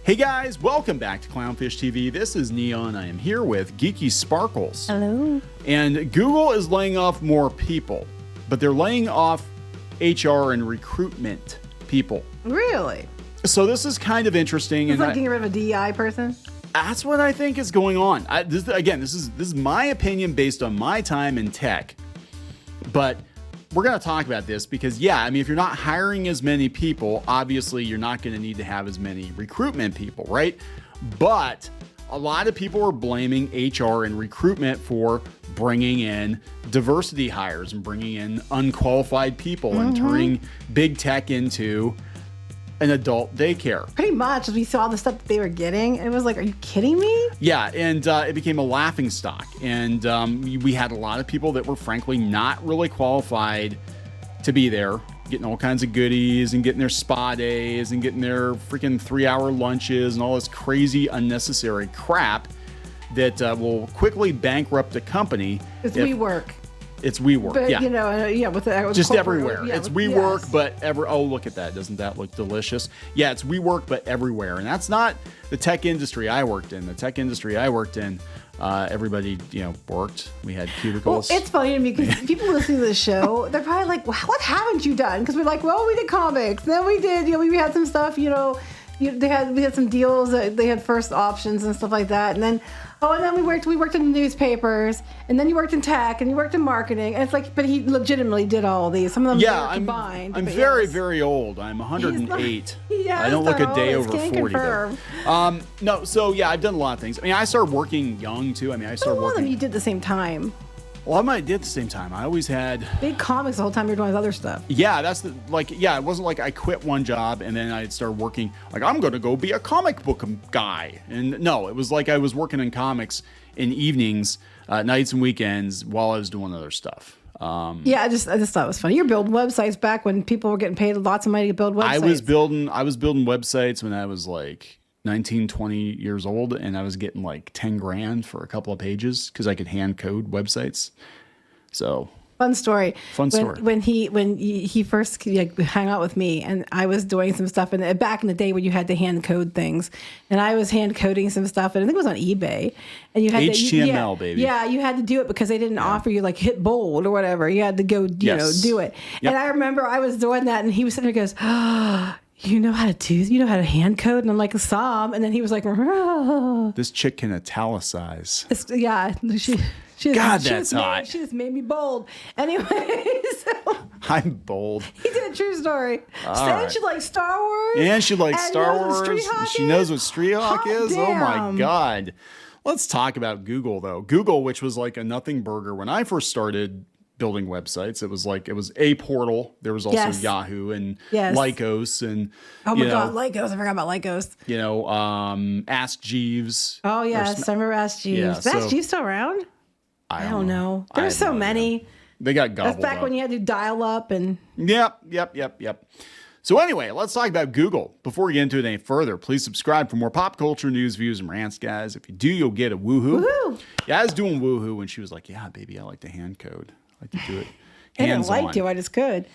Hey guys, welcome back to Clownfish TV. This is Neon. I am here with Geeky Sparkles. Hello. And Google is laying off more people, but they're laying off HR and recruitment people. Really? So this is kind of interesting. It's like getting rid of a DEI person? That's what I think is going on. This is my opinion based on my time in tech. But we're going to talk about this because, if you're not hiring as many people, obviously you're not going to need to have as many recruitment people, right? But a lot of people are blaming HR and recruitment for bringing in diversity hires and bringing in unqualified people and turning big tech into an adult daycare. Pretty much, as we saw the stuff that they were getting, it was like, are you kidding me? Yeah, and it became a laughing stock. And we had a lot of people that were frankly not really qualified to be there, getting all kinds of goodies and getting their spa days and getting their freaking 3-hour lunches and all this crazy unnecessary crap that will quickly bankrupt a company. It's WeWork. It's WeWork, But, yeah. with the Just corporate, everywhere. yeah, It's WeWork, but oh, look at that. Doesn't that look delicious? Yeah, it's WeWork, but everywhere. And that's not the tech industry I worked in. The tech industry I worked in, everybody, worked. We had cubicles. Well, it's funny to me because people listening to the show, they're probably like, what haven't you done? Because we're like, well, we did comics. Then we did, we had some stuff, we had some deals. They had first options and stuff like that. And then we worked in the newspapers, and then you worked in tech, and you worked in marketing. And it's like, but he legitimately did all of these. Some of them were combined. I'm very, very old. I'm 108. I don't look a day over 40. I've done a lot of things. I started working young too. I started a lot of them working. you did at the same time. Well, I might did at the same time. I always had big comics the whole time you're doing other stuff. Yeah, it wasn't like I quit one job and then I started working like I'm going to go be a comic book guy. And no, it was like I was working in comics in evenings, nights and weekends while I was doing other stuff. I just thought it was funny. You're building websites back when people were getting paid lots of money to build websites. I was building websites when I was like 19, 20 years old, and I was getting like 10 grand for a couple of pages because I could hand code websites. So fun story. When he first hung out with me, and I was doing some stuff, and back in the day when you had to hand code things, and I was hand coding some stuff, and I think it was on eBay, and you had HTML, baby. Yeah, you had to do it because they didn't offer you like hit bold or whatever. You had to go, do it. Yep. And I remember I was doing that, and he was sitting there, and goes, you know how to hand code? And I'm like, some. And then he was like, this chick can italicize. She that's hot. She just made me bold. Anyway, so I'm bold. He did a true story. Right. She likes Star Wars. And she likes Star Wars. She knows what Street Hawk is. Damn. Oh my God. Let's talk about Google though. Google, which was like a nothing burger when I first started building websites. It was a portal. There was also Yahoo and Lycos and God, Lycos. I forgot about Lycos. Ask Jeeves. Oh yes, I remember Ask Jeeves. Yeah, is Ask Jeeves still around? I don't know. There's so many. They got gobbled up. That's back when you had to dial up and. Yep. So anyway, let's talk about Google. Before we get into it any further, please subscribe for more pop culture news, views, and rants, guys. If you do, you'll get a woohoo. Woohoo! Yeah, I was doing woohoo when she was like, yeah, baby, I like to hand code. I like to do it I didn't like to. I just could.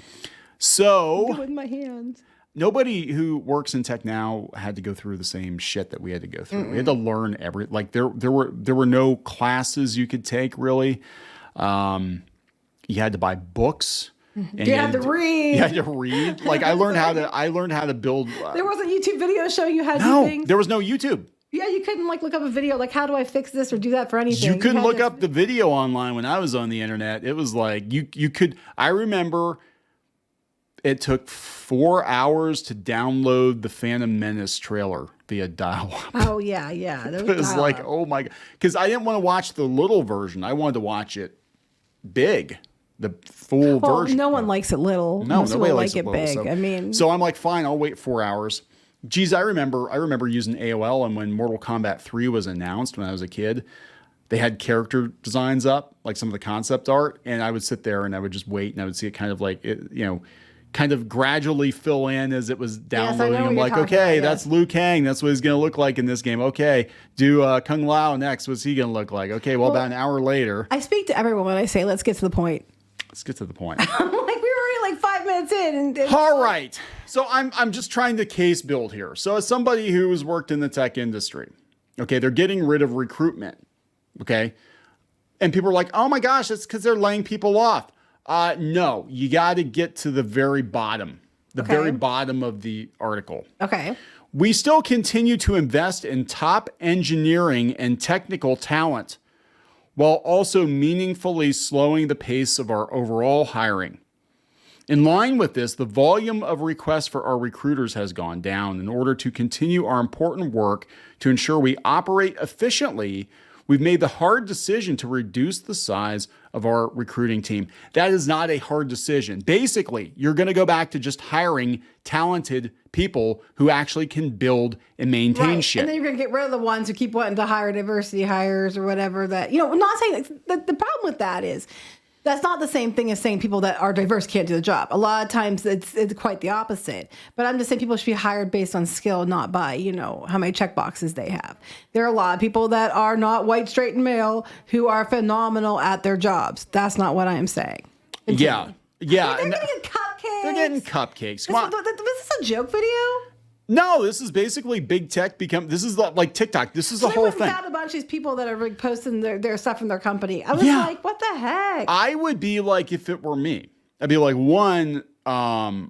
So. Do it with my hands. Nobody who works in tech now had to go through the same shit that we had to go through. We had to learn there were no classes you could take really. You had to buy books. And you had to read. You had to read. Like I learned how to build. There was a YouTube video showing you how to do things. There was no YouTube. Yeah, you couldn't look up a video like how do I fix this or do that for anything. You couldn't look up the video online when I was on the internet. It was like you could. I remember. It took 4 hours to download the Phantom Menace trailer via dial-up. Oh, yeah. It was like, oh my God. Because I didn't want to watch the little version. I wanted to watch it big, the full version. No one likes it little. No, nobody likes it big. So, so I'm like, fine, I'll wait 4 hours. Geez, I remember using AOL, and when Mortal Kombat 3 was announced when I was a kid, they had character designs up, like some of the concept art, and I would sit there and I would just wait, and I would see it kind of like, kind of gradually fill in as it was downloading. I'm like, okay, that's Liu Kang. That's what he's going to look like in this game. Okay, do Kung Lao next. What's he going to look like? Okay, well, about an hour later. I speak to everyone when I say, let's get to the point. Let's get to the point. I'm like, we were already like 5 5 minutes in. And all right. So I'm just trying to case build here. So as somebody who has worked in the tech industry, okay, they're getting rid of recruitment. Okay. And people are like, oh my gosh, it's because they're laying people off. No, you got to get to the very bottom, very bottom of the article. Okay. We still continue to invest in top engineering and technical talent while also meaningfully slowing the pace of our overall hiring. In line with this, the volume of requests for our recruiters has gone down. In order to continue our important work to ensure we operate efficiently, we've made the hard decision to reduce the size of our recruiting team. That is not a hard decision. Basically, you're going to go back to just hiring talented people who actually can build and maintain shit. And then you're going to get rid of the ones who keep wanting to hire diversity hires or whatever that, I'm not saying that the problem with that is that's not the same thing as saying people that are diverse can't do the job. A lot of times it's quite the opposite. But I'm just saying people should be hired based on skill, not by, how many check boxes they have. There are a lot of people that are not white, straight, and male who are phenomenal at their jobs. That's not what I am saying. Continue. Yeah. They're getting cupcakes. They're getting cupcakes. Was this a joke video? No, this is basically big tech this is like TikTok. This is the whole thing. They found a bunch of these people that are like posting their stuff from their company. I was like, what the heck? I would be like, if it were me, I'd be like, one, why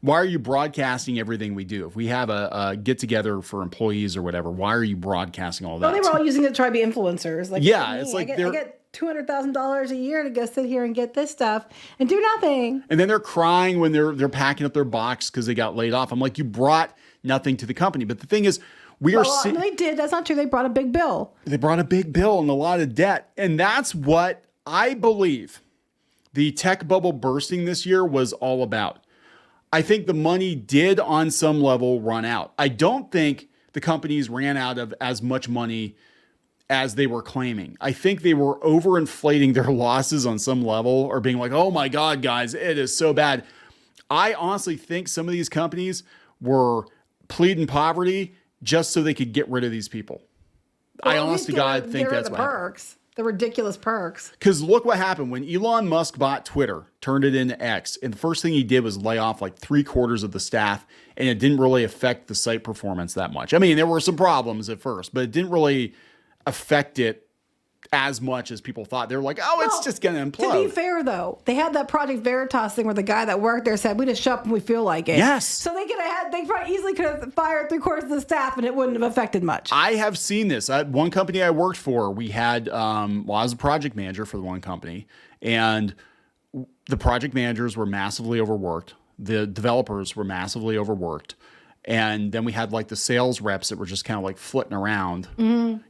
are you broadcasting everything we do? If we have a get together for employees or whatever, why are you broadcasting all that? Well, they were all using it to try to be influencers. Like, it's like I get $200,000 a year to go sit here and get this stuff and do nothing. And then they're crying when they're packing up their box because they got laid off. I'm like, you brought nothing to the company. But the thing is, they did. That's not true. They brought a big bill. They brought a big bill and a lot of debt. And that's what I believe the tech bubble bursting this year was all about. I think the money did on some level run out. I don't think the companies ran out of as much money as they were claiming. I think they were overinflating their losses on some level or being like, oh my God, guys, it is so bad. I honestly think some of these companies were pleading poverty just so they could get rid of these people. I honest to God think that's what happened. The ridiculous perks. Because look what happened when Elon Musk bought Twitter, turned it into X, and the first thing he did was lay off like 3/4 of the staff, and it didn't really affect the site performance that much. I mean, there were some problems at first, but it didn't really affect it as much as people thought. They were like, it's just going to implode. To be fair, though, they had that Project Veritas thing where the guy that worked there said, we just show up when we feel like it. Yes. So they probably easily could have fired 3/4 of the staff and it wouldn't have affected much. I have seen this. One company I worked for, we had, I was a project manager for the one company, and the project managers were massively overworked. The developers were massively overworked. And then we had like the sales reps that were just kind of like flitting around,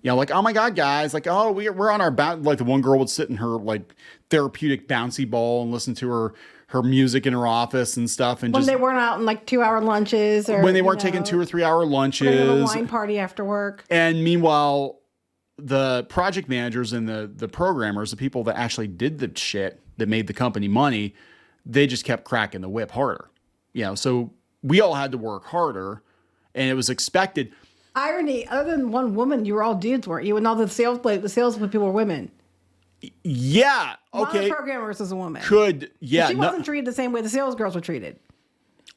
like, oh my God, guys, like, oh, we're on our like the one girl would sit in her like therapeutic bouncy ball and listen to her music in her office and stuff. And when they weren't out in like 2-hour lunches or when they weren't taking 2 or 3 hour lunches, a wine party after work. And meanwhile, the project managers and the programmers, the people that actually did the shit that made the company money, they just kept cracking the whip harder, so we all had to work harder, and it was expected. Irony, other than one woman, you were all dudes, weren't you? And all the sales people were women. Yeah. Okay. One of the programmers was a woman. She wasn't treated the same way the sales girls were treated.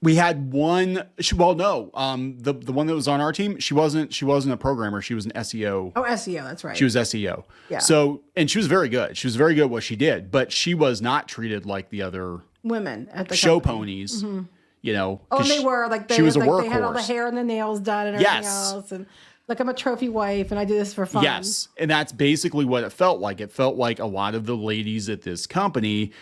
We had one. The one that was on our team, she wasn't a programmer. She was an SEO. Oh, SEO. That's right. She was SEO. Yeah. So, and she was very good. She was very good at what she did, but she was not treated like the other women at the show company. Ponies. Mm-hmm. They were like she was a workhorse. They had all the hair and the nails done and everything else, and like I'm a trophy wife and I do this for fun. Yes, and that's basically what it felt like. It felt like a lot of the ladies at this company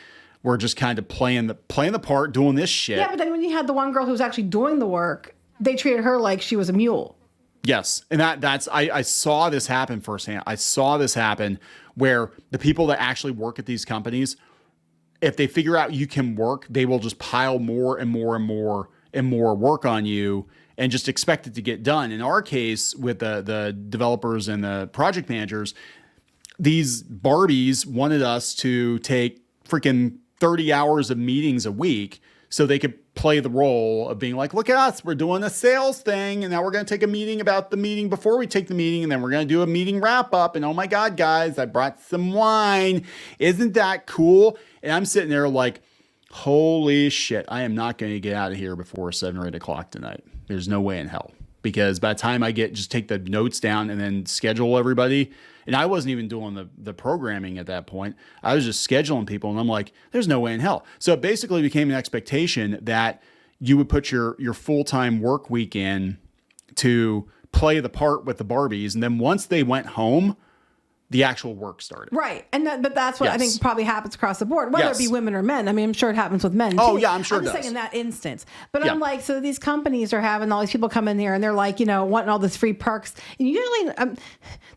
were just kind of playing the part, doing this shit. Yeah, but then when you had the one girl who was actually doing the work, they treated her like she was a mule. Yes, and I saw this happen firsthand. I saw this happen where the people that actually work at these companies, if they figure out you can work, they will just pile more and more and more and more work on you and just expect it to get done. In our case, with the developers and the project managers, these Barbies wanted us to take freaking 30 hours of meetings a week so they could play the role of being like, look at us, we're doing a sales thing, and now we're going to take a meeting about the meeting before we take the meeting, and then we're going to do a meeting wrap up, and oh my God, guys, I brought some wine. Isn't that cool? And I'm sitting there like, Holy shit. I am not going to get out of here before 7 or 8 o'clock tonight. There's no way in hell. Because by the time I just take the notes down and then schedule everybody, and I wasn't even doing the programming at that point. I was just scheduling people, and I'm like, there's no way in hell. So it basically became an expectation that you would put your full-time work week in to play the part with the Barbies, and then once they went home, the actual work started. Right. But that's what I think probably happens across the board, whether it be women or men. I mean, I'm sure it happens with men. Oh, too. yeah, I'm sure I'm it just does. saying in that instance. But I'm like, so these companies are having all these people come in here and they're like, wanting all this free perks. And usually,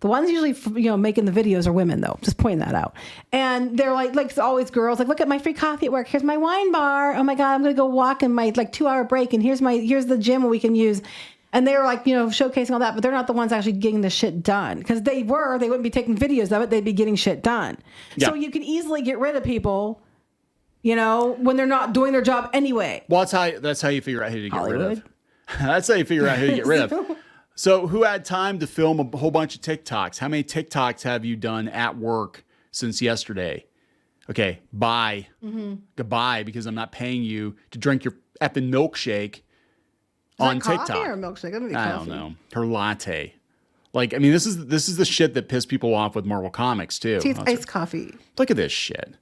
the ones usually, making the videos are women, though. Just pointing that out. And they're like it's always girls. Like, look at my free coffee at work. Here's my wine bar. Oh, my God, I'm going to go walk in my 2-hour break. And here's the gym we can use. And they were like, showcasing all that, but they're not the ones actually getting the shit done. Because they wouldn't be taking videos of it. They'd be getting shit done. Yeah. So you can easily get rid of people, when they're not doing their job anyway. Well, that's how you figure out who to get rid of. That's how you figure out who to get rid of. So who had time to film a whole bunch of TikToks? How many TikToks have you done at work since yesterday? Okay, bye. Mm-hmm. Goodbye, because I'm not paying you to drink your effing milkshake on TikTok. Coffee or a milkshake? I don't know. Her latte. Like, I mean, this is the shit that pissed people off with Marvel Comics too. It's iced coffee. Look at this shit.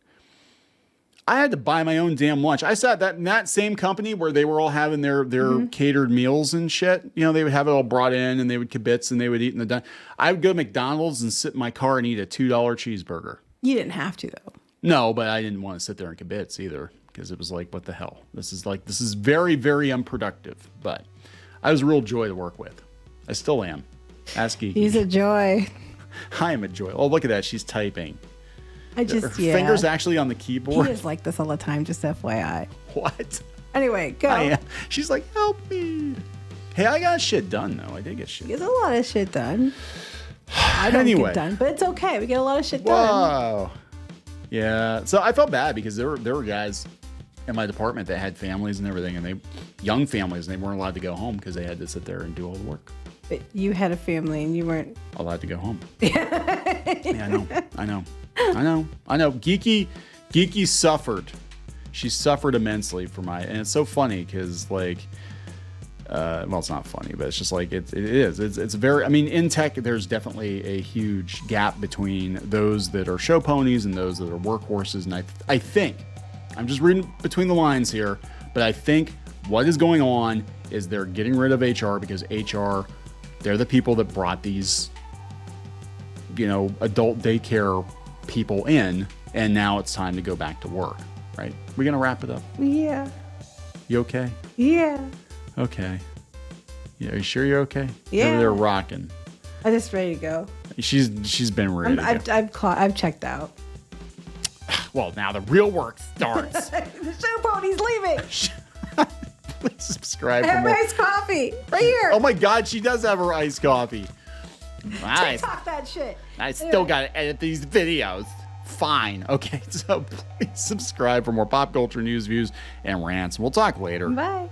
I had to buy my own damn lunch. I saw that in that same company where they were all having their catered meals and shit. They would have it all brought in and they would kibitz and they would eat in the dine. I would go to McDonald's and sit in my car and eat a $2 cheeseburger. You didn't have to though. No, but I didn't want to sit there and kibitz either. Because it was like, what the hell? This is very, very unproductive. But I was a real joy to work with. I still am. Ask Geeky. He's a joy. I am a joy. Oh, look at that. She's typing. Her fingers actually on the keyboard. He is like this all the time, just FYI. What? Anyway, go. I am. She's like, help me. Hey, I got shit done, though. I did get shit done. done. Get a lot of shit done. I don't get done, but it's okay. We get a lot of shit done. Wow. Yeah. So I felt bad because there were guys in my department that had families and everything, and young families, and they weren't allowed to go home because they had to sit there and do all the work. But you had a family and you weren't allowed to go home. Yeah, I know. Geeky suffered. She suffered immensely for and it's so funny because well, it's not funny, but it's just like it is. It's very. I mean, in tech, there's definitely a huge gap between those that are show ponies and those that are workhorses, and I think. I'm just reading between the lines here, but I think what is going on is they're getting rid of HR because HR, they're the people that brought these, adult daycare people in, and now it's time to go back to work, right? We're going to wrap it up? Yeah. You okay? Yeah. Okay. Yeah, are you sure you're okay? Yeah. Over there rocking. I'm just ready to go. She's been ready to go. I've checked out. Well, now the real work starts. The show pony's leaving. Please subscribe for more. Iced coffee right here. Oh my God, she does have her iced coffee. TikTok that shit. I still got to edit these videos. Fine. Okay, so please subscribe for more pop culture news, views, and rants. We'll talk later. Bye.